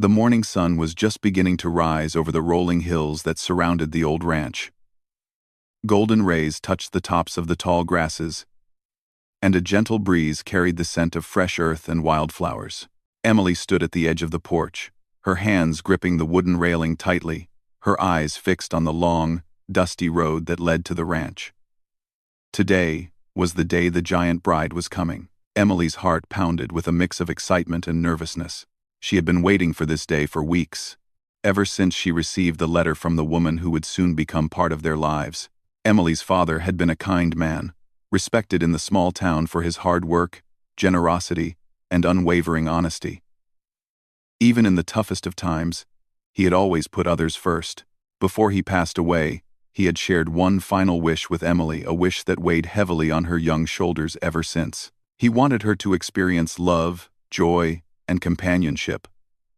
The morning sun was just beginning to rise over the rolling hills that surrounded the old ranch. Golden rays touched the tops of the tall grasses, and a gentle breeze carried the scent of fresh earth and wildflowers. Emily stood at the edge of the porch, her hands gripping the wooden railing tightly, her eyes fixed on the long, dusty road that led to the ranch. Today was the day the giant bride was coming. Emily's heart pounded with a mix of excitement and nervousness. She had been waiting for this day for weeks, ever since she received the letter from the woman who would soon become part of their lives. Emily's father had been a kind man, respected in the small town for his hard work, generosity, and unwavering honesty. Even in the toughest of times, he had always put others first. Before he passed away, he had shared one final wish with Emily, a wish that weighed heavily on her young shoulders ever since. He wanted her to experience love, joy, and companionship,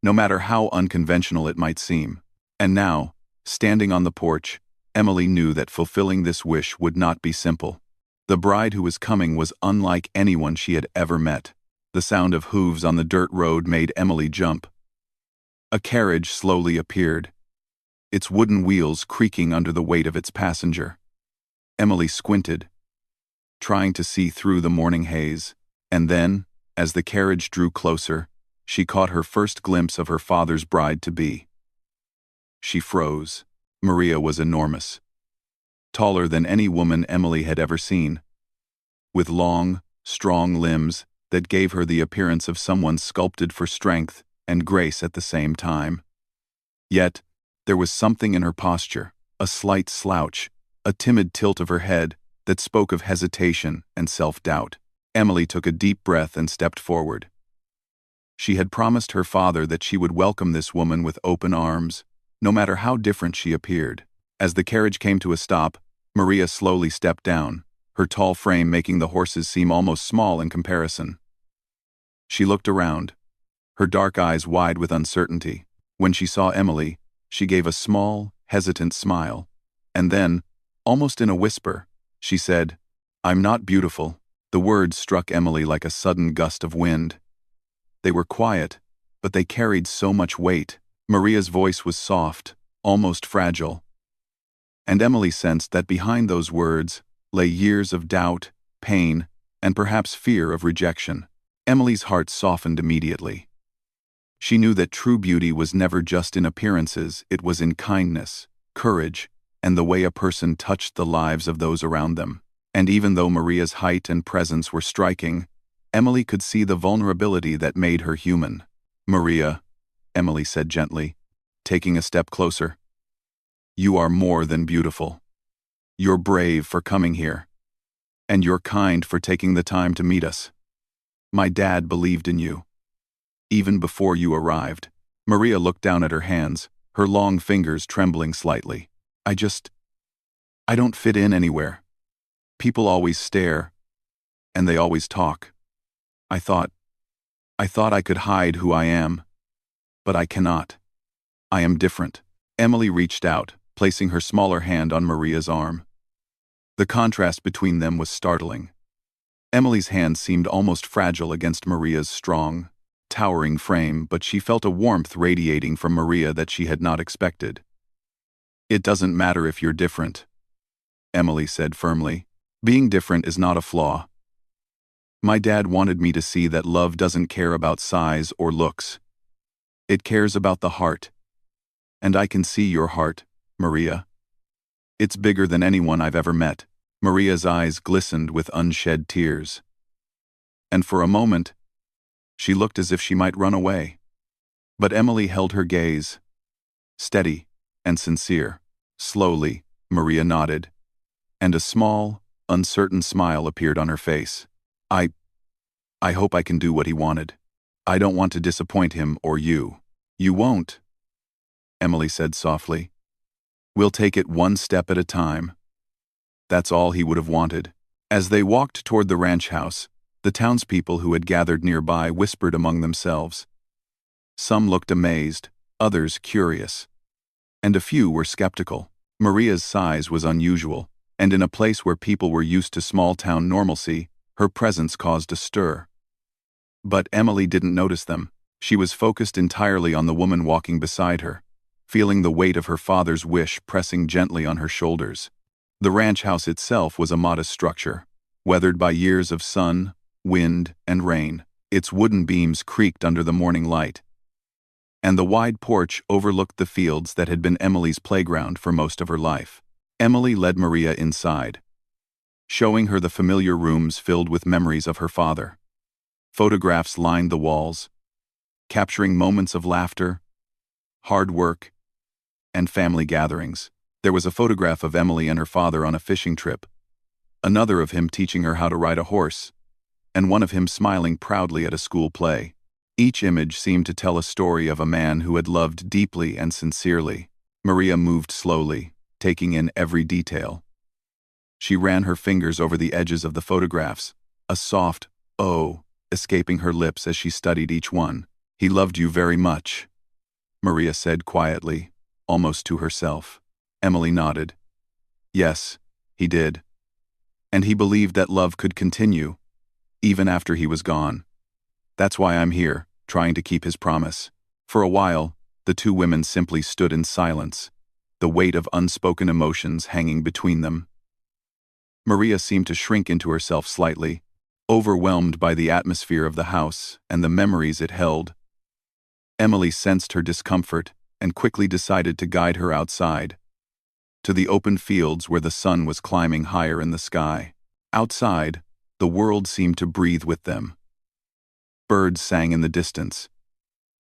no matter how unconventional it might seem. And now, standing on the porch, Emily knew that fulfilling this wish would not be simple. The bride who was coming was unlike anyone she had ever met. The sound of hooves on the dirt road made Emily jump. A carriage slowly appeared, its wooden wheels creaking under the weight of its passenger. Emily squinted, trying to see through the morning haze, and then, as the carriage drew closer, she caught her first glimpse of her father's bride-to-be. She froze. Maria was enormous, taller than any woman Emily had ever seen, with long, strong limbs that gave her the appearance of someone sculpted for strength and grace at the same time. Yet, there was something in her posture, a slight slouch, a timid tilt of her head, that spoke of hesitation and self-doubt. Emily took a deep breath and stepped forward. She had promised her father that she would welcome this woman with open arms, no matter how different she appeared. As the carriage came to a stop, Maria slowly stepped down, her tall frame making the horses seem almost small in comparison. She looked around, her dark eyes wide with uncertainty. When she saw Emily, she gave a small, hesitant smile, and then, almost in a whisper, she said, "I'm not beautiful." The words struck Emily like a sudden gust of wind. They were quiet, but they carried so much weight. Maria's voice was soft, almost fragile, and Emily sensed that behind those words lay years of doubt, pain, and perhaps fear of rejection. Emily's heart softened immediately. She knew that true beauty was never just in appearances, it was in kindness, courage, and the way a person touched the lives of those around them. And even though Maria's height and presence were striking, Emily could see the vulnerability that made her human. "Maria," Emily said gently, taking a step closer, "you are more than beautiful. You're brave for coming here, and you're kind for taking the time to meet us. My dad believed in you, even before you arrived." Maria looked down at her hands, her long fingers trembling slightly. I don't fit in anywhere. People always stare, and they always talk. I thought I could hide who I am, but I cannot. I am different." Emily reached out, placing her smaller hand on Maria's arm. The contrast between them was startling. Emily's hand seemed almost fragile against Maria's strong, towering frame, but she felt a warmth radiating from Maria that she had not expected. "It doesn't matter if you're different," Emily said firmly. "Being different is not a flaw. My dad wanted me to see that love doesn't care about size or looks. It cares about the heart. And I can see your heart, Maria. It's bigger than anyone I've ever met." Maria's eyes glistened with unshed tears. And for a moment, she looked as if she might run away. But Emily held her gaze, steady and sincere. Slowly, Maria nodded, and a small, uncertain smile appeared on her face. I hope I can do what he wanted. I don't want to disappoint him or you." "You won't," Emily said softly. "We'll take it one step at a time." That's all he would have wanted. As they walked toward the ranch house, the townspeople who had gathered nearby whispered among themselves. Some looked amazed, others curious, and a few were skeptical. Maria's size was unusual, and in a place where people were used to small-town normalcy, her presence caused a stir. But Emily didn't notice them. She was focused entirely on the woman walking beside her, feeling the weight of her father's wish pressing gently on her shoulders. The ranch house itself was a modest structure, weathered by years of sun, wind, and rain. Its wooden beams creaked under the morning light, and the wide porch overlooked the fields that had been Emily's playground for most of her life. Emily led Maria inside, showing her the familiar rooms filled with memories of her father. Photographs lined the walls, capturing moments of laughter, hard work, and family gatherings. There was a photograph of Emily and her father on a fishing trip, another of him teaching her how to ride a horse, and one of him smiling proudly at a school play. Each image seemed to tell a story of a man who had loved deeply and sincerely. Maria moved slowly, taking in every detail. She ran her fingers over the edges of the photographs, a soft "oh" escaping her lips as she studied each one. "He loved you very much," Maria said quietly, almost to herself. Emily nodded. "Yes, he did. And he believed that love could continue, even after he was gone. That's why I'm here, trying to keep his promise." For a while, the two women simply stood in silence, the weight of unspoken emotions hanging between them. Maria seemed to shrink into herself slightly, overwhelmed by the atmosphere of the house and the memories it held. Emily sensed her discomfort and quickly decided to guide her outside, to the open fields where the sun was climbing higher in the sky. Outside, the world seemed to breathe with them. Birds sang in the distance,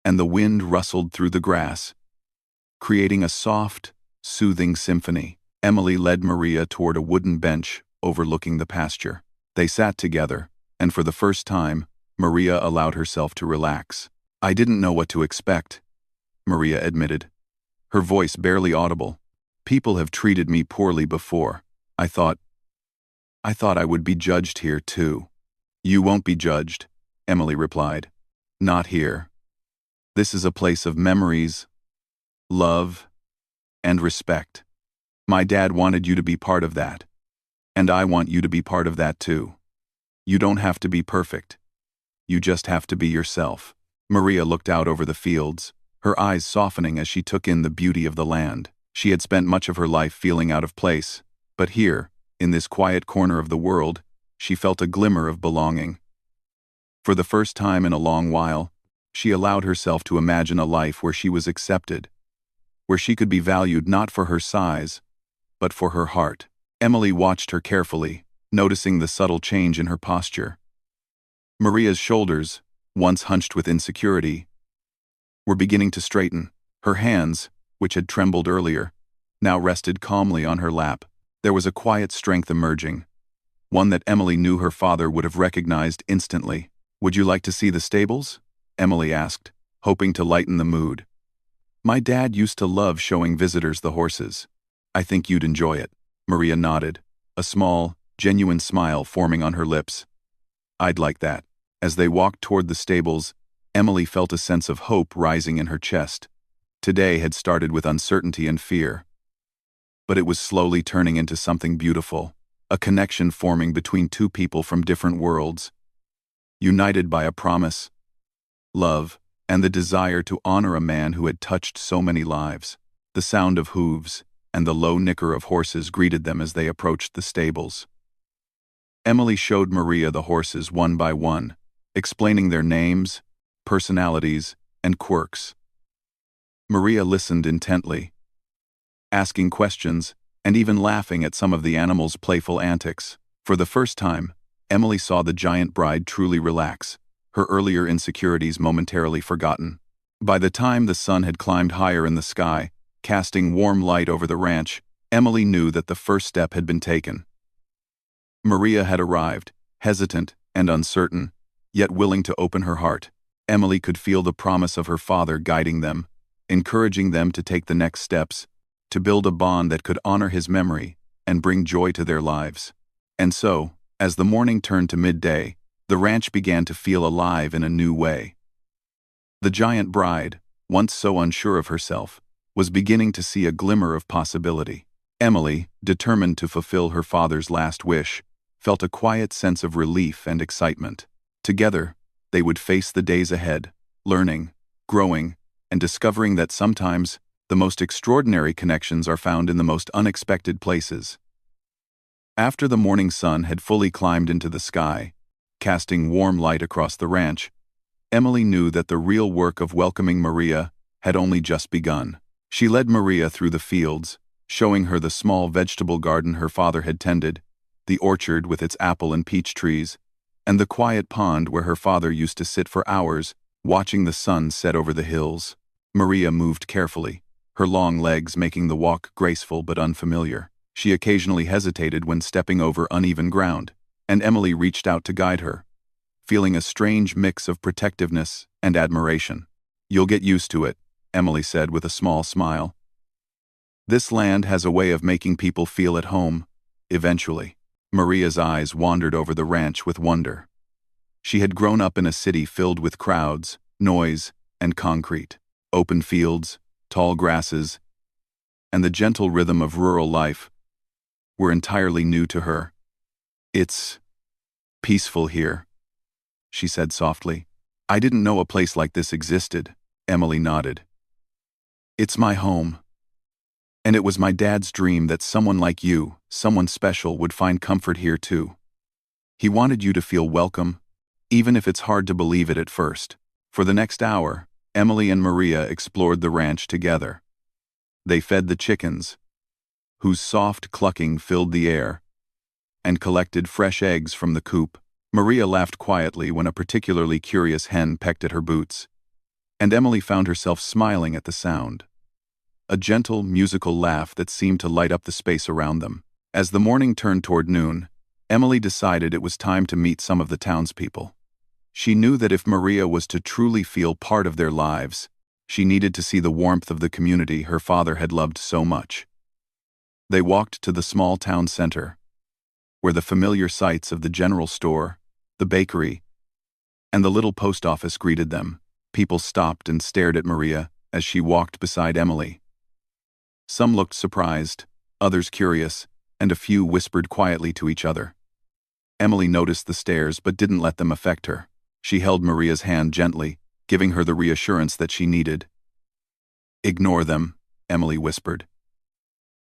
and the wind rustled through the grass, creating a soft, soothing symphony. Emily led Maria toward a wooden bench overlooking the pasture. They sat together, and for the first time, Maria allowed herself to relax. "I didn't know what to expect," Maria admitted, her voice barely audible. "People have treated me poorly before. I thought I would be judged here too." "You won't be judged," Emily replied. "Not here. This is a place of memories, love, and respect. My dad wanted you to be part of that, and I want you to be part of that too. You don't have to be perfect. You just have to be yourself." Maria looked out over the fields, her eyes softening as she took in the beauty of the land. She had spent much of her life feeling out of place, but here, in this quiet corner of the world, she felt a glimmer of belonging. For the first time in a long while, she allowed herself to imagine a life where she was accepted, where she could be valued not for her size, but for her heart. Emily watched her carefully, noticing the subtle change in her posture. Maria's shoulders, once hunched with insecurity, were beginning to straighten. Her hands, which had trembled earlier, now rested calmly on her lap. There was a quiet strength emerging, one that Emily knew her father would have recognized instantly. "Would you like to see the stables?" Emily asked, hoping to lighten the mood. "My dad used to love showing visitors the horses. I think you'd enjoy it." Maria nodded, a small, genuine smile forming on her lips. "I'd like that." As they walked toward the stables, Emily felt a sense of hope rising in her chest. Today had started with uncertainty and fear, but it was slowly turning into something beautiful, a connection forming between two people from different worlds, united by a promise, love, and the desire to honor a man who had touched so many lives. The sound of hooves and the low nicker of horses greeted them as they approached the stables. Emily showed Maria the horses one by one, explaining their names, personalities, and quirks. Maria listened intently, asking questions, and even laughing at some of the animals' playful antics. For the first time, Emily saw the giant bride truly relax, her earlier insecurities momentarily forgotten. By the time the sun had climbed higher in the sky, casting warm light over the ranch, Emily knew that the first step had been taken. Maria had arrived, hesitant and uncertain, yet willing to open her heart. Emily could feel the promise of her father guiding them, encouraging them to take the next steps, to build a bond that could honor his memory and bring joy to their lives. And so, as the morning turned to midday, the ranch began to feel alive in a new way. The giant bride, once so unsure of herself, was beginning to see a glimmer of possibility. Emily, determined to fulfill her father's last wish, felt a quiet sense of relief and excitement. Together, they would face the days ahead, learning, growing, and discovering that sometimes the most extraordinary connections are found in the most unexpected places. After the morning sun had fully climbed into the sky, casting warm light across the ranch, Emily knew that the real work of welcoming Maria had only just begun. She led Maria through the fields, showing her the small vegetable garden her father had tended, the orchard with its apple and peach trees, and the quiet pond where her father used to sit for hours, watching the sun set over the hills. Maria moved carefully, her long legs making the walk graceful but unfamiliar. She occasionally hesitated when stepping over uneven ground, and Emily reached out to guide her, feeling a strange mix of protectiveness and admiration. "You'll get used to it," Emily said with a small smile. "This land has a way of making people feel at home, eventually." Maria's eyes wandered over the ranch with wonder. She had grown up in a city filled with crowds, noise, and concrete. Open fields, tall grasses, and the gentle rhythm of rural life were entirely new to her. "It's peaceful here," she said softly. "I didn't know a place like this existed." Emily nodded. "It's my home. And it was my dad's dream that someone like you, someone special, would find comfort here too. He wanted you to feel welcome, even if it's hard to believe it at first." For the next hour, Emily and Maria explored the ranch together. They fed the chickens, whose soft clucking filled the air, and collected fresh eggs from the coop. Maria laughed quietly when a particularly curious hen pecked at her boots, and Emily found herself smiling at the sound. A gentle, musical laugh that seemed to light up the space around them. As the morning turned toward noon, Emily decided it was time to meet some of the townspeople. She knew that if Maria was to truly feel part of their lives, she needed to see the warmth of the community her father had loved so much. They walked to the small town center, where the familiar sights of the general store, the bakery, and the little post office greeted them. People stopped and stared at Maria as she walked beside Emily. Some looked surprised, others curious, and a few whispered quietly to each other. Emily noticed the stares but didn't let them affect her. She held Maria's hand gently, giving her the reassurance that she needed. "Ignore them," Emily whispered.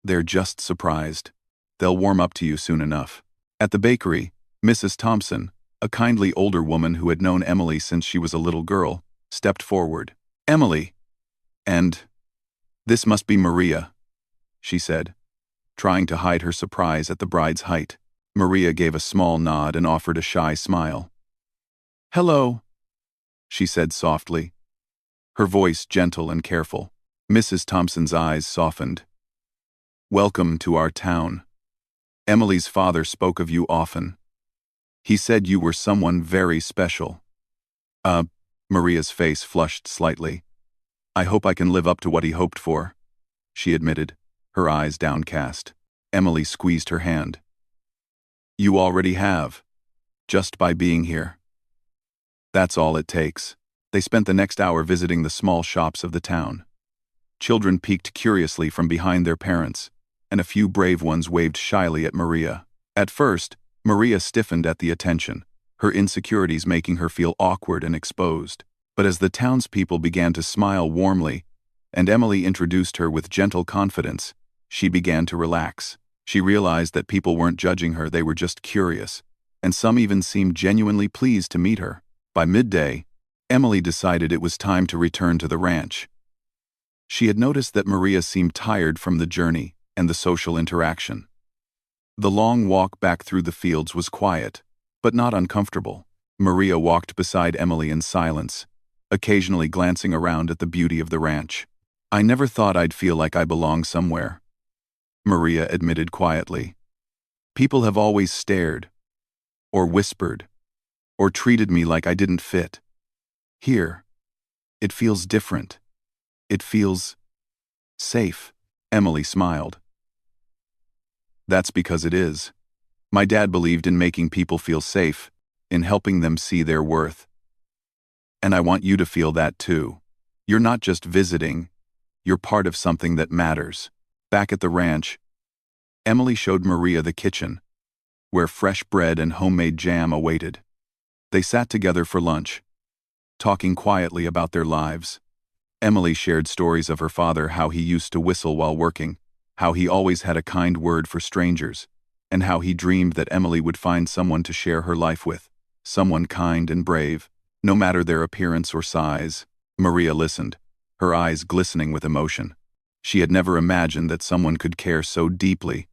"They're just surprised. They'll warm up to you soon enough." At the bakery, Mrs. Thompson, a kindly older woman who had known Emily since she was a little girl, stepped forward. "Emily, and this must be Maria," she said, trying to hide her surprise at the bride's height. Maria gave a small nod and offered a shy smile. "Hello," she said softly, her voice gentle and careful. Mrs. Thompson's eyes softened. "Welcome to our town. Emily's father spoke of you often. He said you were someone very special." Maria's face flushed slightly. "I hope I can live up to what he hoped for," she admitted, her eyes downcast. Emily squeezed her hand. "You already have, just by being here. That's all it takes." They spent the next hour visiting the small shops of the town. Children peeked curiously from behind their parents, and a few brave ones waved shyly at Maria. At first, Maria stiffened at the attention, her insecurities making her feel awkward and exposed. But as the townspeople began to smile warmly, and Emily introduced her with gentle confidence, she began to relax. She realized that people weren't judging her, they were just curious, and some even seemed genuinely pleased to meet her. By midday, Emily decided it was time to return to the ranch. She had noticed that Maria seemed tired from the journey and the social interaction. The long walk back through the fields was quiet, but not uncomfortable. Maria walked beside Emily in silence, occasionally glancing around at the beauty of the ranch. "I never thought I'd feel like I belong somewhere," Maria admitted quietly. "People have always stared, or whispered, or treated me like I didn't fit. Here, it feels different. It feels safe." Emily smiled. "That's because it is. My dad believed in making people feel safe, in helping them see their worth. And I want you to feel that too. You're not just visiting, you're part of something that matters." Back at the ranch, Emily showed Maria the kitchen, where fresh bread and homemade jam awaited. They sat together for lunch, talking quietly about their lives. Emily shared stories of her father, how he used to whistle while working, how he always had a kind word for strangers, and how he dreamed that Emily would find someone to share her life with, someone kind and brave, no matter their appearance or size. Maria listened, her eyes glistening with emotion. She had never imagined that someone could care so deeply,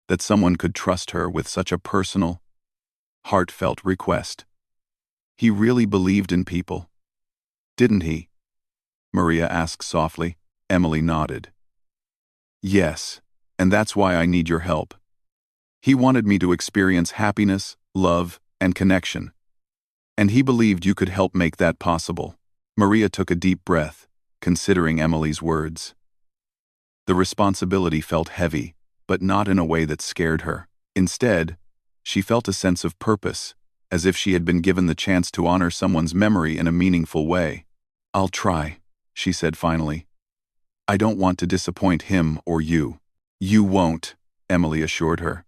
that someone could trust her with such a personal, heartfelt request. He really believed in people, didn't he? Maria asked softly. Emily nodded. Yes, and that's why I need your help. He wanted me to experience happiness, love, and connection. And he believed you could help make that possible. Maria took a deep breath, considering Emily's words. The responsibility felt heavy, but not in a way that scared her. Instead, she felt a sense of purpose, as if she had been given the chance to honor someone's memory in a meaningful way. I'll try, she said finally. I don't want to disappoint him or you. You won't, Emily assured her.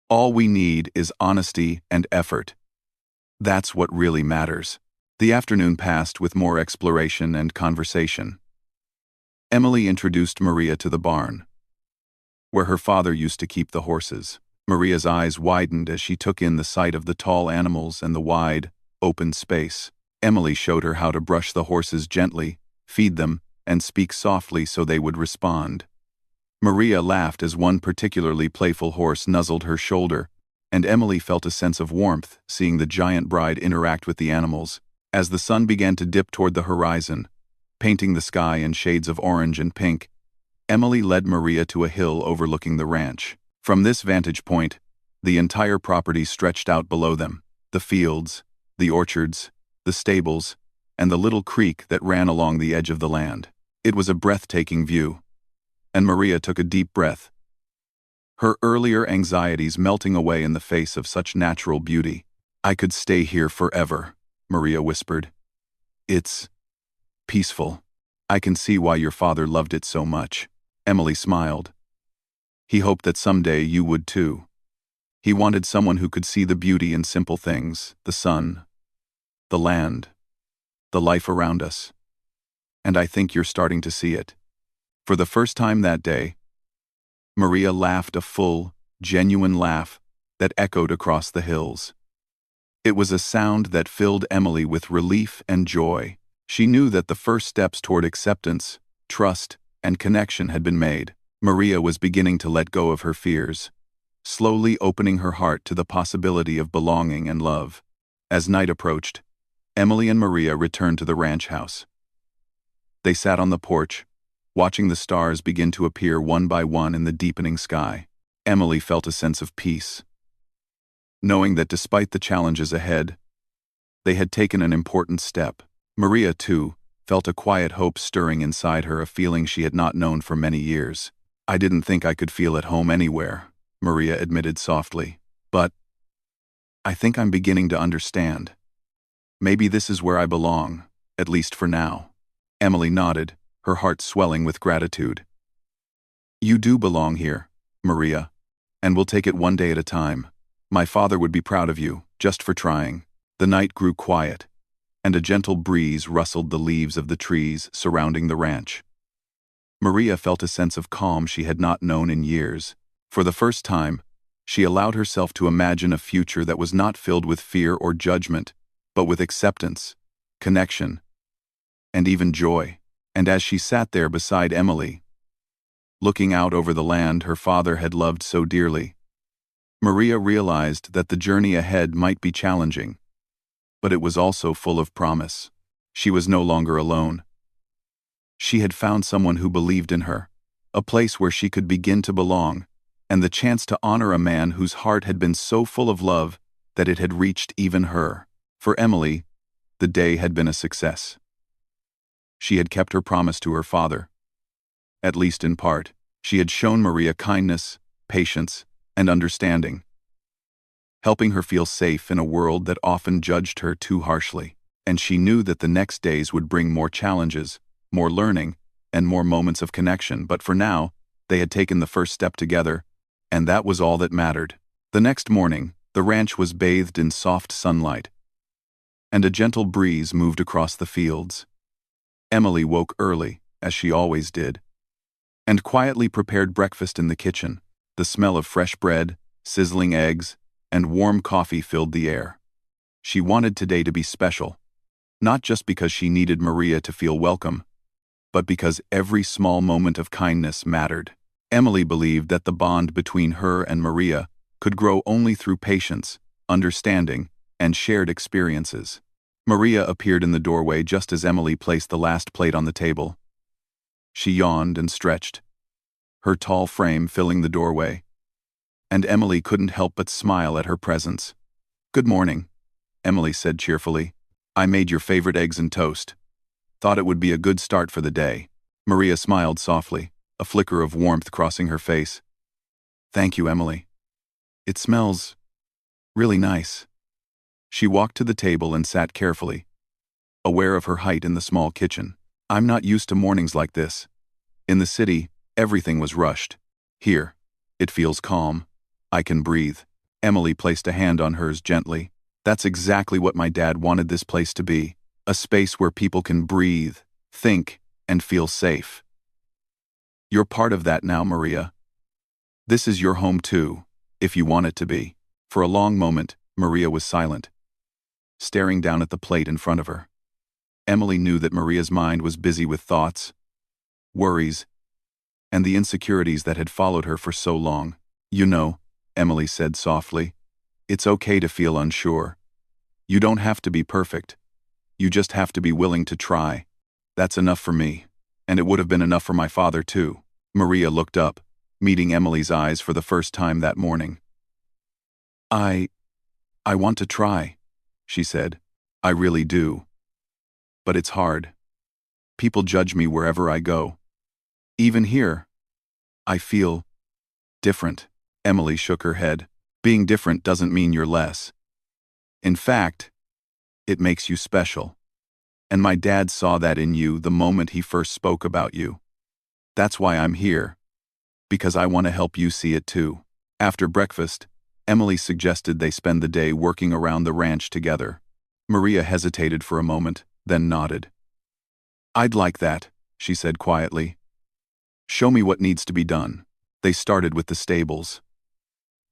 All we need is honesty and effort. That's what really matters. The afternoon passed with more exploration and conversation. Emily introduced Maria to the barn, where her father used to keep the horses. Maria's eyes widened as she took in the sight of the tall animals and the wide, open space. Emily showed her how to brush the horses gently, feed them, and speak softly so they would respond. Maria laughed as one particularly playful horse nuzzled her shoulder, and Emily felt a sense of warmth seeing the giant bride interact with the animals. As the sun began to dip toward the horizon, painting the sky in shades of orange and pink, Emily led Maria to a hill overlooking the ranch. From this vantage point, the entire property stretched out below them, the fields, the orchards, the stables, and the little creek that ran along the edge of the land. It was a breathtaking view, and Maria took a deep breath, her earlier anxieties melting away in the face of such natural beauty. I could stay here forever, Maria whispered. It's peaceful. I can see why your father loved it so much. Emily smiled. He hoped that someday you would too. He wanted someone who could see the beauty in simple things, the sun, the land, the life around us. And I think you're starting to see it. For the first time that day, Maria laughed a full, genuine laugh that echoed across the hills. It was a sound that filled Emily with relief and joy. She knew that the first steps toward acceptance, trust, and connection had been made. Maria was beginning to let go of her fears, slowly opening her heart to the possibility of belonging and love. As night approached, Emily and Maria returned to the ranch house. They sat on the porch, watching the stars begin to appear one by one in the deepening sky. Emily felt a sense of peace, knowing that despite the challenges ahead, they had taken an important step. Maria, too, felt a quiet hope stirring inside her, a feeling she had not known for many years. I didn't think I could feel at home anywhere, Maria admitted softly. But I think I'm beginning to understand. Maybe this is where I belong, at least for now. Emily nodded, her heart swelling with gratitude. You do belong here, Maria, and we'll take it one day at a time. My father would be proud of you, just for trying. The night grew quiet, and a gentle breeze rustled the leaves of the trees surrounding the ranch. Maria felt a sense of calm she had not known in years. For the first time, she allowed herself to imagine a future that was not filled with fear or judgment, but with acceptance, connection, and even joy. And as she sat there beside Emily, looking out over the land her father had loved so dearly, Maria realized that the journey ahead might be challenging, but it was also full of promise. She was no longer alone. She had found someone who believed in her, a place where she could begin to belong, and the chance to honor a man whose heart had been so full of love that it had reached even her. For Emily, the day had been a success. She had kept her promise to her father. At least in part, she had shown Maria kindness, patience, and understanding, helping her feel safe in a world that often judged her too harshly. And she knew that the next days would bring more challenges, more learning, and more moments of connection, but for now, they had taken the first step together, and that was all that mattered. The next morning, the ranch was bathed in soft sunlight, and a gentle breeze moved across the fields. Emily woke early, as she always did, and quietly prepared breakfast in the kitchen. The smell of fresh bread, sizzling eggs, and warm coffee filled the air. She wanted today to be special, not just because she needed Maria to feel welcome, but because every small moment of kindness mattered. Emily believed that the bond between her and Maria could grow only through patience, understanding, and shared experiences. Maria appeared in the doorway just as Emily placed the last plate on the table. She yawned and stretched, her tall frame filling the doorway, and Emily couldn't help but smile at her presence. "Good morning," Emily said cheerfully. "I made your favorite eggs and toast. Thought it would be a good start for the day." Maria smiled softly, a flicker of warmth crossing her face. "Thank you, Emily. It smells really nice." She walked to the table and sat carefully, aware of her height in the small kitchen. "I'm not used to mornings like this. In the city, everything was rushed. Here, it feels calm. I can breathe." Emily placed a hand on hers gently. "That's exactly what my dad wanted this place to be. A space where people can breathe, think, and feel safe. You're part of that now, Maria. This is your home too, if you want it to be." For a long moment, Maria was silent, staring down at the plate in front of her. Emily knew that Maria's mind was busy with thoughts, worries, and the insecurities that had followed her for so long. "You know," Emily said softly, "it's okay to feel unsure. You don't have to be perfect. You just have to be willing to try. That's enough for me, and it would have been enough for my father too." Maria looked up, meeting Emily's eyes for the first time that morning. I want to try," she said. "I really do. But it's hard. People judge me wherever I go. Even here, I feel different." Emily shook her head. "Being different doesn't mean you're less. In fact, it makes you special. And my dad saw that in you the moment he first spoke about you. That's why I'm here, because I want to help you see it too." After breakfast, Emily suggested they spend the day working around the ranch together. Maria hesitated for a moment, then nodded. "I'd like that," she said quietly. "Show me what needs to be done." They started with the stables.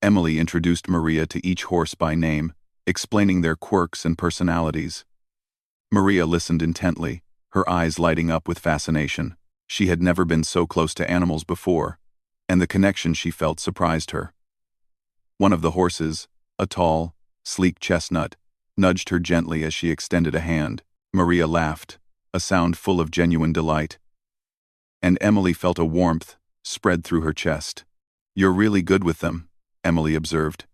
Emily introduced Maria to each horse by name, explaining their quirks and personalities. Maria listened intently, her eyes lighting up with fascination. She had never been so close to animals before, and the connection she felt surprised her. One of the horses, a tall, sleek chestnut, nudged her gently as she extended a hand. Maria laughed, a sound full of genuine delight. And Emily felt a warmth spread through her chest. "You're really good with them," Emily observed.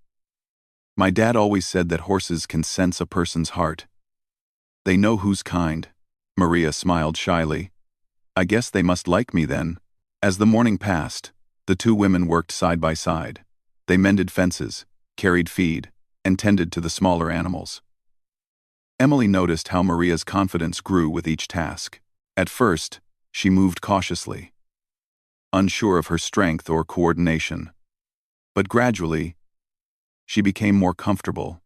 "My dad always said that horses can sense a person's heart. They know who's kind." Maria smiled shyly. "I guess they must like me then." As the morning passed, the two women worked side by side. They mended fences, carried feed, and tended to the smaller animals. Emily noticed how Maria's confidence grew with each task. At first, she moved cautiously, unsure of her strength or coordination. But gradually, she became more comfortable,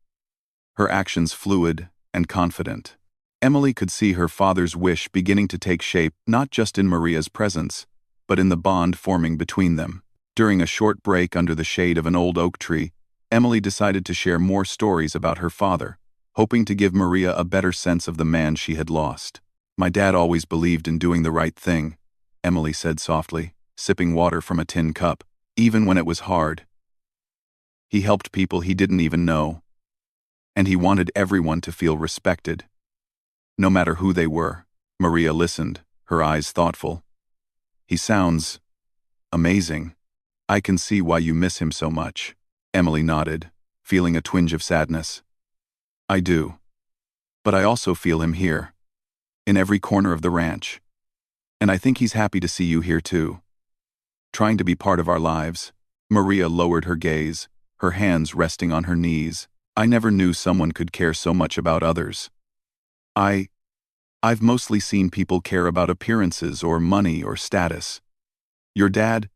her actions fluid and confident. Emily could see her father's wish beginning to take shape not just in Maria's presence, but in the bond forming between them. During a short break under the shade of an old oak tree, Emily decided to share more stories about her father, hoping to give Maria a better sense of the man she had lost. "My dad always believed in doing the right thing," Emily said softly, sipping water from a tin cup, "even when it was hard. He helped people he didn't even know, and he wanted everyone to feel respected, no matter who they were." Maria listened, her eyes thoughtful. "He sounds amazing. I can see why you miss him so much." Emily nodded, feeling a twinge of sadness. "I do. But I also feel him here, in every corner of the ranch. And I think he's happy to see you here too, trying to be part of our lives." Maria lowered her gaze, her hands resting on her knees. "I never knew someone could care so much about others. I've mostly seen people care about appearances or money or status. Your dad,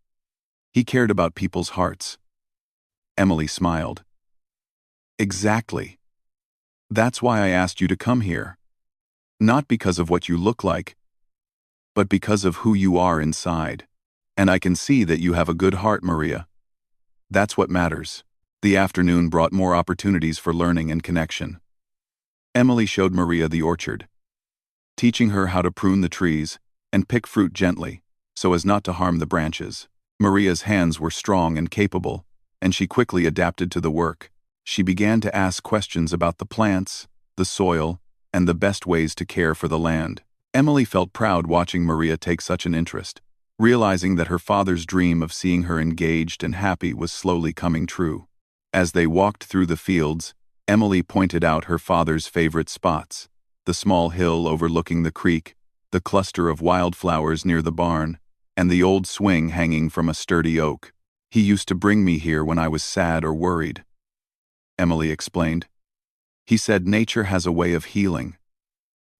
he cared about people's hearts." Emily smiled. "Exactly. That's why I asked you to come here. Not because of what you look like, but because of who you are inside. And I can see that you have a good heart, Maria. That's what matters. The afternoon brought more opportunities for learning and connection. Emily showed Maria the orchard, teaching her how to prune the trees and pick fruit gently, so as not to harm the branches. Maria's hands were strong and capable, and she quickly adapted to the work. She began to ask questions about the plants, the soil, and the best ways to care for the land. Emily felt proud watching Maria take such an interest, realizing that her father's dream of seeing her engaged and happy was slowly coming true. As they walked through the fields, Emily pointed out her father's favorite spots: the small hill overlooking the creek, the cluster of wildflowers near the barn, and the old swing hanging from a sturdy oak. "He used to bring me here when I was sad or worried," Emily explained. "He said nature has a way of healing,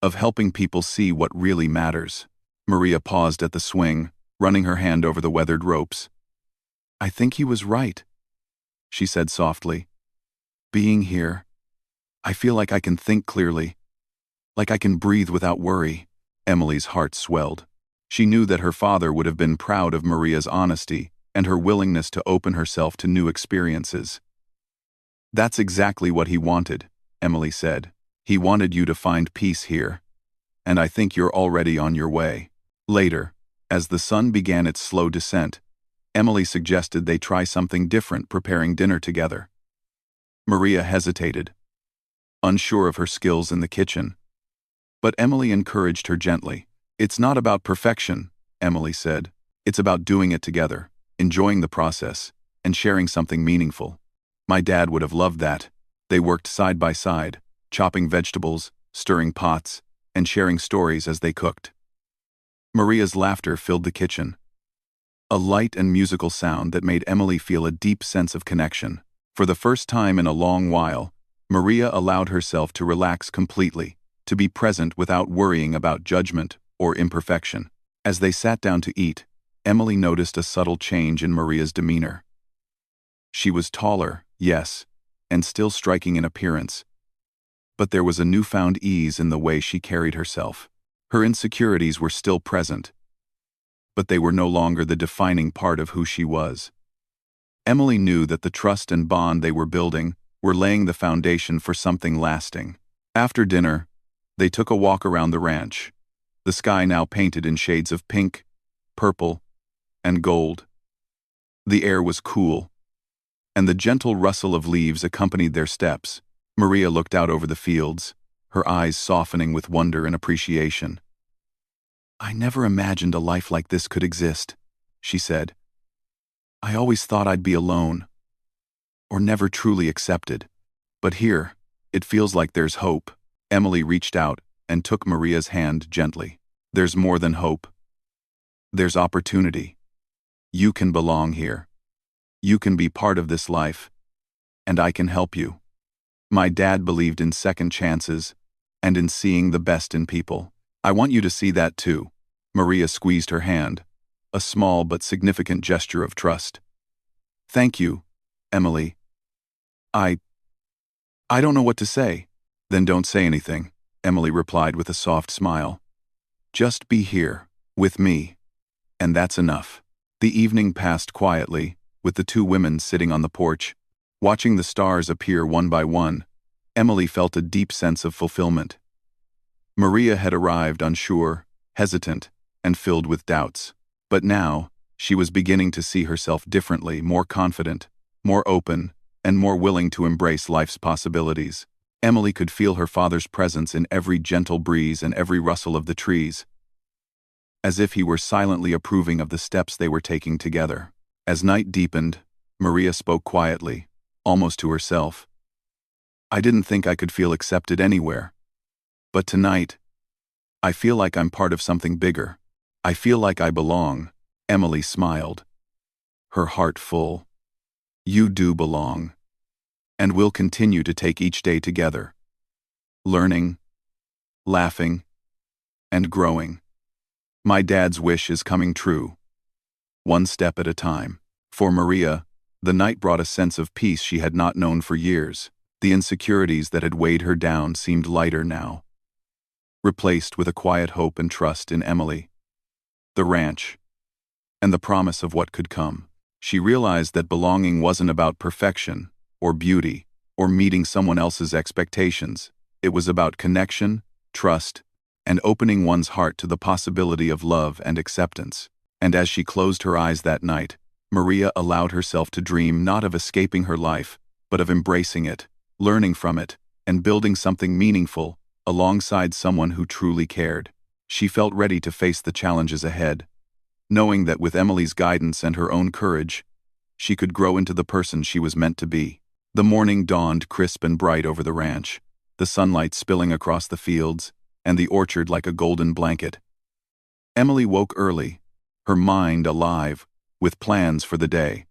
of helping people see what really matters." Maria paused at the swing, running her hand over the weathered ropes. "I think he was right," she said softly. "Being here, I feel like I can think clearly, like I can breathe without worry." Emily's heart swelled. She knew that her father would have been proud of Maria's honesty and her willingness to open herself to new experiences. "That's exactly what he wanted," Emily said. "He wanted you to find peace here, and I think you're already on your way." Later, as the sun began its slow descent, Emily suggested they try something different, preparing dinner together. Maria hesitated, unsure of her skills in the kitchen. But Emily encouraged her gently. "It's not about perfection," Emily said. "It's about doing it together, enjoying the process, and sharing something meaningful." My dad would have loved that. They worked side by side, chopping vegetables, stirring pots, and sharing stories as they cooked. Maria's laughter filled the kitchen, a light and musical sound that made Emily feel a deep sense of connection. For the first time in a long while, Maria allowed herself to relax completely, to be present without worrying about judgment or imperfection. As they sat down to eat, Emily noticed a subtle change in Maria's demeanor. She was taller, yes, and still striking in appearance, but there was a newfound ease in the way she carried herself. Her insecurities were still present, but they were no longer the defining part of who she was. Emily knew that the trust and bond they were building were laying the foundation for something lasting. After dinner, they took a walk around the ranch, the sky now painted in shades of pink, purple, and gold. The air was cool, and the gentle rustle of leaves accompanied their steps. Maria looked out over the fields, her eyes softening with wonder and appreciation. "I never imagined a life like this could exist," she said. "I always thought I'd be alone, or never truly accepted. But here, it feels like there's hope." Emily reached out and took Maria's hand gently. "There's more than hope. There's opportunity. You can belong here. You can be part of this life, and I can help you. My dad believed in second chances and in seeing the best in people. I want you to see that too." Maria squeezed her hand, a small but significant gesture of trust. "Thank you, Emily. I don't know what to say." "Then don't say anything," Emily replied with a soft smile. "Just be here, with me, and that's enough." The evening passed quietly, with the two women sitting on the porch. Watching the stars appear one by one, Emily felt a deep sense of fulfillment. Maria had arrived unsure, hesitant, and filled with doubts. But now, she was beginning to see herself differently, more confident, more open, and more willing to embrace life's possibilities. Emily could feel her father's presence in every gentle breeze and every rustle of the trees, as if he were silently approving of the steps they were taking together. As night deepened, Maria spoke quietly, almost to herself. "I didn't think I could feel accepted anywhere. But tonight, I feel like I'm part of something bigger. I feel like I belong." Emily smiled, her heart full. "You do belong. And we'll continue to take each day together, learning, laughing, and growing. My dad's wish is coming true, one step at a time." For Maria, the night brought a sense of peace she had not known for years. The insecurities that had weighed her down seemed lighter now, replaced with a quiet hope and trust in Emily. the ranch, and the promise of what could come. She realized that belonging wasn't about perfection, or beauty, or meeting someone else's expectations. It was about connection, trust, and opening one's heart to the possibility of love and acceptance. And as she closed her eyes that night, Maria allowed herself to dream not of escaping her life, but of embracing it, learning from it, and building something meaningful alongside someone who truly cared. She felt ready to face the challenges ahead, knowing that with Emily's guidance and her own courage, she could grow into the person she was meant to be. The morning dawned crisp and bright over the ranch, the sunlight spilling across the fields, and the orchard like a golden blanket. Emily woke early, her mind alive, with plans for the day.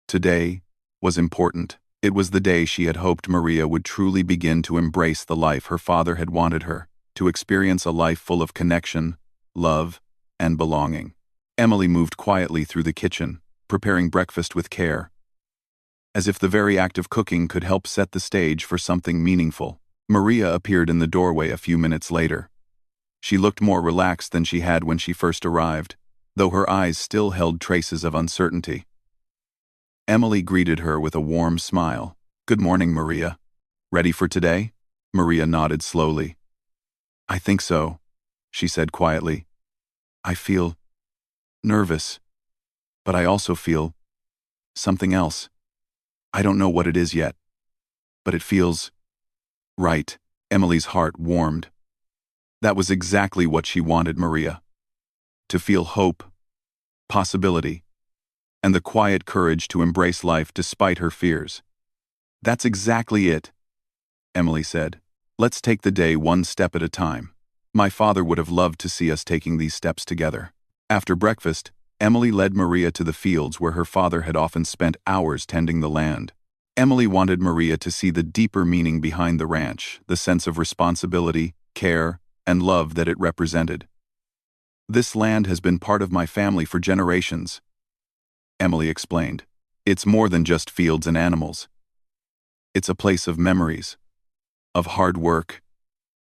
Today was important. It was the day she had hoped Maria would truly begin to embrace the life her father had wanted her, to experience a life full of connection, love, and belonging. Emily moved quietly through the kitchen, preparing breakfast with care, as if the very act of cooking could help set the stage for something meaningful. Maria appeared in the doorway a few minutes later. She looked more relaxed than she had when she first arrived, though her eyes still held traces of uncertainty. Emily greeted her with a warm smile. "Good morning, Maria. Ready for today?" Maria nodded slowly. "I think so," she said quietly. "I feel nervous, but I also feel something else. I don't know what it is yet, but it feels right." Emily's heart warmed. That was exactly what she wanted Maria. To feel hope, possibility, and the quiet courage to embrace life despite her fears. "That's exactly it," Emily said. "Let's take the day one step at a time. My father would have loved to see us taking these steps together." After breakfast, Emily led Maria to the fields where her father had often spent hours tending the land. Emily wanted Maria to see the deeper meaning behind the ranch, the sense of responsibility, care, and love that it represented. "This land has been part of my family for generations," Emily explained. "It's more than just fields and animals. It's a place of memories, of hard work,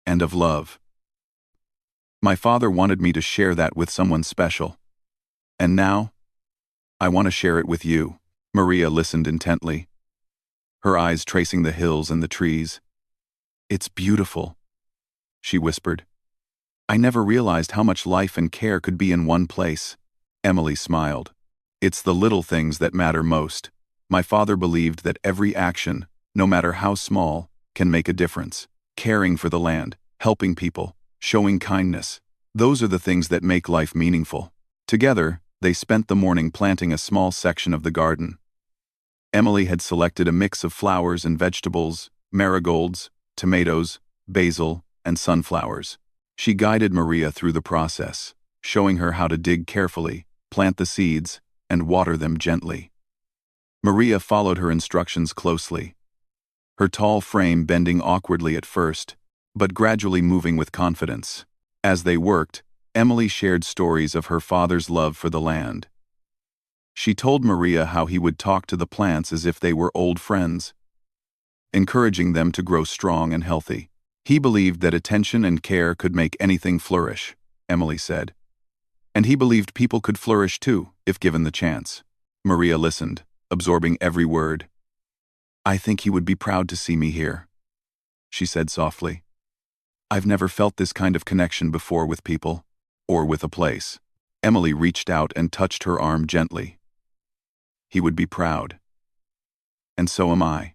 and of love. My father wanted me to share that with someone special. And now, I want to share it with you." Maria listened intently, her eyes tracing the hills and the trees. "It's beautiful," she whispered. "I never realized how much life and care could be in one place." Emily smiled. "It's the little things that matter most. My father believed that every action, no matter how small, can make a difference. Caring for the land, helping people, showing kindness. Those are the things that make life meaningful." Together, they spent the morning planting a small section of the garden. Emily had selected a mix of flowers and vegetables, marigolds, tomatoes, basil, and sunflowers. She guided Maria through the process, showing her how to dig carefully, plant the seeds, and water them gently. Maria followed her instructions closely, her tall frame bending awkwardly at first, but gradually moving with confidence. As they worked, Emily shared stories of her father's love for the land. She told Maria how he would talk to the plants as if they were old friends, encouraging them to grow strong and healthy. He believed that attention and care could make anything flourish, Emily said. And he believed people could flourish too, if given the chance. Maria listened, absorbing every word. "I think he would be proud to see me here," she said softly. "I've never felt this kind of connection before with people, or with a place." Emily reached out and touched her arm gently. "He would be proud. And so am I.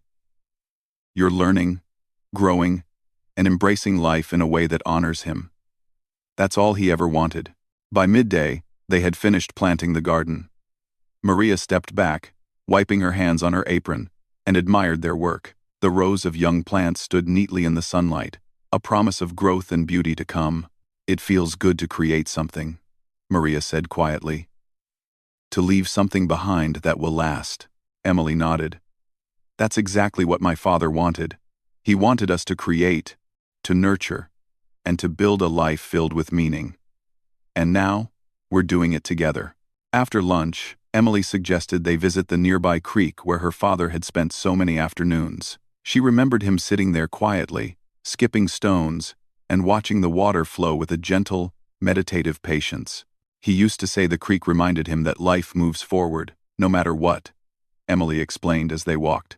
You're learning, growing, and embracing life in a way that honors him. That's all he ever wanted." By midday, they had finished planting the garden. Maria stepped back, wiping her hands on her apron, and admired their work. The rows of young plants stood neatly in the sunlight, a promise of growth and beauty to come. "It feels good to create something," Maria said quietly. "To leave something behind that will last." Emily nodded. "That's exactly what my father wanted. He wanted us to create, to nurture, and to build a life filled with meaning. And now, we're doing it together." After lunch, Emily suggested they visit the nearby creek where her father had spent so many afternoons. She remembered him sitting there quietly, skipping stones, and watching the water flow with a gentle, meditative patience. He used to say the creek reminded him that life moves forward, no matter what, Emily explained as they walked.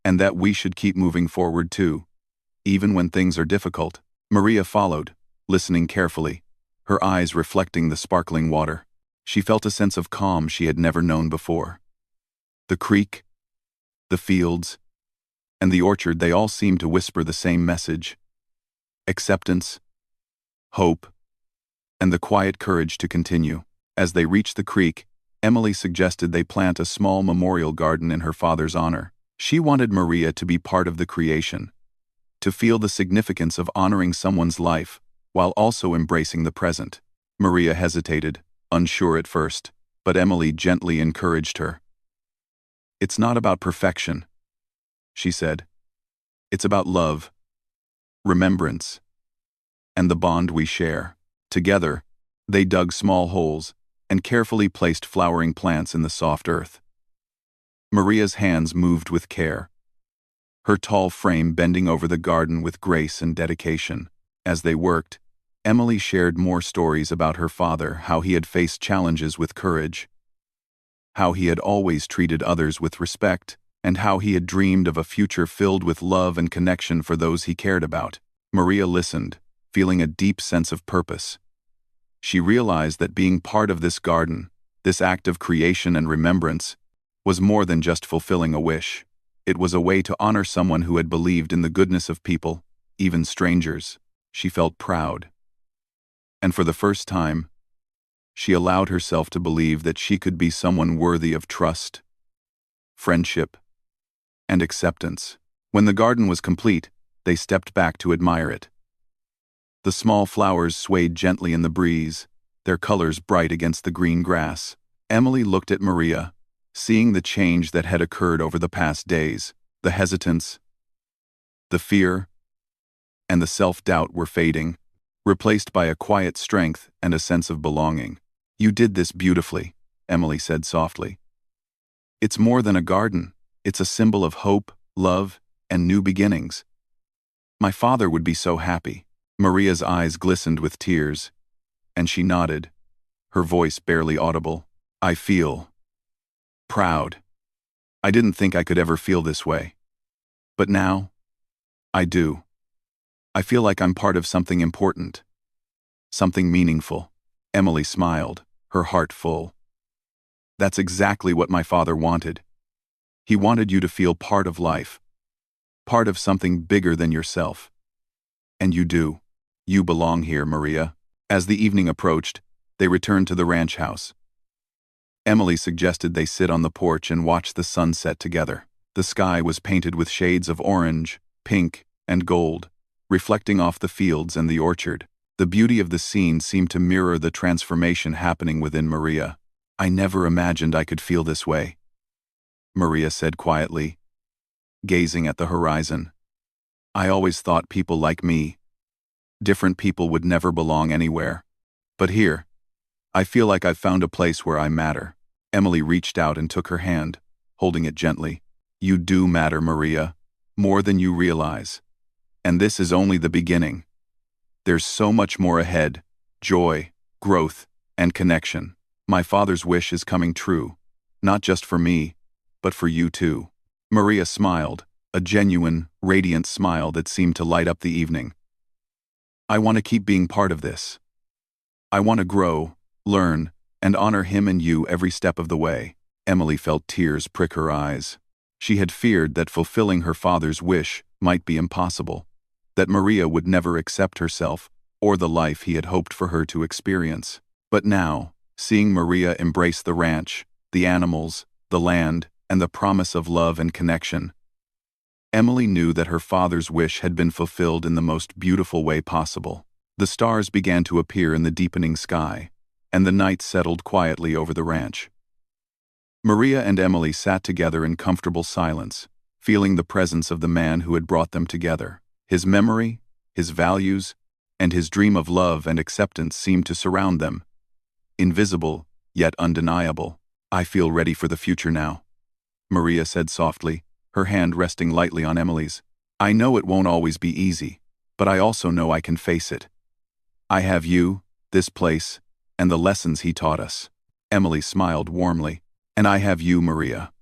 And that we should keep moving forward too, even when things are difficult. Maria followed, listening carefully, her eyes reflecting the sparkling water. She felt a sense of calm she had never known before. The creek, the fields, and the orchard, they all seemed to whisper the same message: acceptance, hope, and the quiet courage to continue. As they reached the creek, Emily suggested they plant a small memorial garden in her father's honor. She wanted Maria to be part of the creation, to feel the significance of honoring someone's life while also embracing the present. Maria hesitated, unsure at first, but Emily gently encouraged her. "It's not about perfection," she said. "It's about love, remembrance, and the bond we share." Together, they dug small holes and carefully placed flowering plants in the soft earth. Maria's hands moved with care, her tall frame bending over the garden with grace and dedication. As they worked, Emily shared more stories about her father, how he had faced challenges with courage, how he had always treated others with respect, and how he had dreamed of a future filled with love and connection for those he cared about. Maria listened, feeling a deep sense of purpose. She realized that being part of this garden, this act of creation and remembrance, was more than just fulfilling a wish. It was a way to honor someone who had believed in the goodness of people, even strangers. She felt proud. And for the first time, she allowed herself to believe that she could be someone worthy of trust, friendship, and acceptance. When the garden was complete, they stepped back to admire it. The small flowers swayed gently in the breeze, their colors bright against the green grass. Emily looked at Maria, seeing the change that had occurred over the past days. The hesitance, the fear, and the self-doubt were fading, replaced by a quiet strength and a sense of belonging. "You did this beautifully," Emily said softly. "It's more than a garden. It's a symbol of hope, love, and new beginnings. My father would be so happy." Maria's eyes glistened with tears, and she nodded, her voice barely audible. "I feel proud. I didn't think I could ever feel this way. But now, I do. I feel like I'm part of something important, something meaningful." Emily smiled, her heart full. "That's exactly what my father wanted. He wanted you to feel part of life, part of something bigger than yourself. And you do. You belong here, Maria." As the evening approached, they returned to the ranch house. Emily suggested they sit on the porch and watch the sunset together. The sky was painted with shades of orange, pink, and gold, reflecting off the fields and the orchard. The beauty of the scene seemed to mirror the transformation happening within Maria. "I never imagined I could feel this way," Maria said quietly, gazing at the horizon. "I always thought people like me, different people, would never belong anywhere. But here, I feel like I've found a place where I matter." Emily reached out and took her hand, holding it gently. "You do matter, Maria, more than you realize. And this is only the beginning. There's so much more ahead: joy, growth, and connection. My father's wish is coming true, not just for me, but for you too." Maria smiled, a genuine, radiant smile that seemed to light up the evening. "I want to keep being part of this. I want to grow, learn, and honor him and you every step of the way." Emily felt tears prick her eyes. She had feared that fulfilling her father's wish might be impossible, that Maria would never accept herself or the life he had hoped for her to experience. But now, seeing Maria embrace the ranch, the animals, the land, and the promise of love and connection, Emily knew that her father's wish had been fulfilled in the most beautiful way possible. The stars began to appear in the deepening sky, and the night settled quietly over the ranch. Maria and Emily sat together in comfortable silence, feeling the presence of the man who had brought them together. His memory, his values, and his dream of love and acceptance seemed to surround them, invisible, yet undeniable. "I feel ready for the future now," Maria said softly, her hand resting lightly on Emily's. "I know it won't always be easy, but I also know I can face it. I have you, this place, and the lessons he taught us. Emily smiled warmly. And I have you, Maria.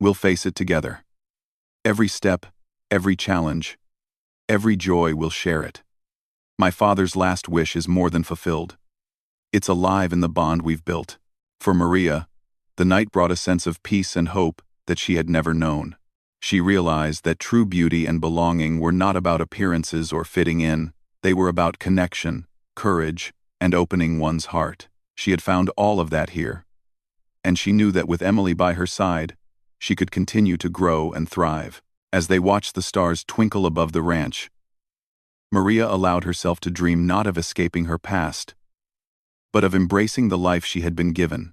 We'll face it together. Every step, every challenge, every joy, we'll share it. My father's last wish is more than fulfilled. It's alive in the bond we've built. For Maria, the night brought a sense of peace and hope that she had never known. She realized that true beauty and belonging were not about appearances or fitting in, they were about connection, courage, and opening one's heart. She had found all of that here. And she knew that with Emily by her side, she could continue to grow and thrive. As they watched the stars twinkle above the ranch, Maria allowed herself to dream not of escaping her past, but of embracing the life she had been given,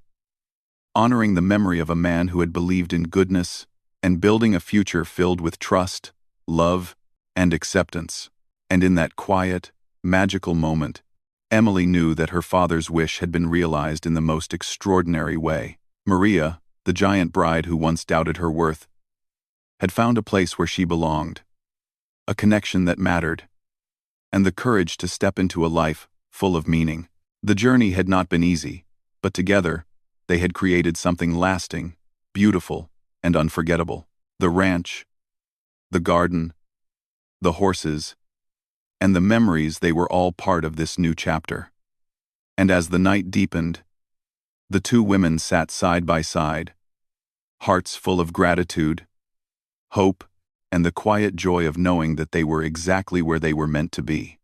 honoring the memory of a man who had believed in goodness, and building a future filled with trust, love, and acceptance. And in that quiet, magical moment, Emily knew that her father's wish had been realized in the most extraordinary way. Maria, the giant bride who once doubted her worth, had found a place where she belonged, a connection that mattered, and the courage to step into a life full of meaning. The journey had not been easy, but together, they had created something lasting, beautiful, and unforgettable. The ranch, the garden, the horses, and the memories, they were all part of this new chapter. And as the night deepened, the two women sat side by side, hearts full of gratitude, hope, and the quiet joy of knowing that they were exactly where they were meant to be.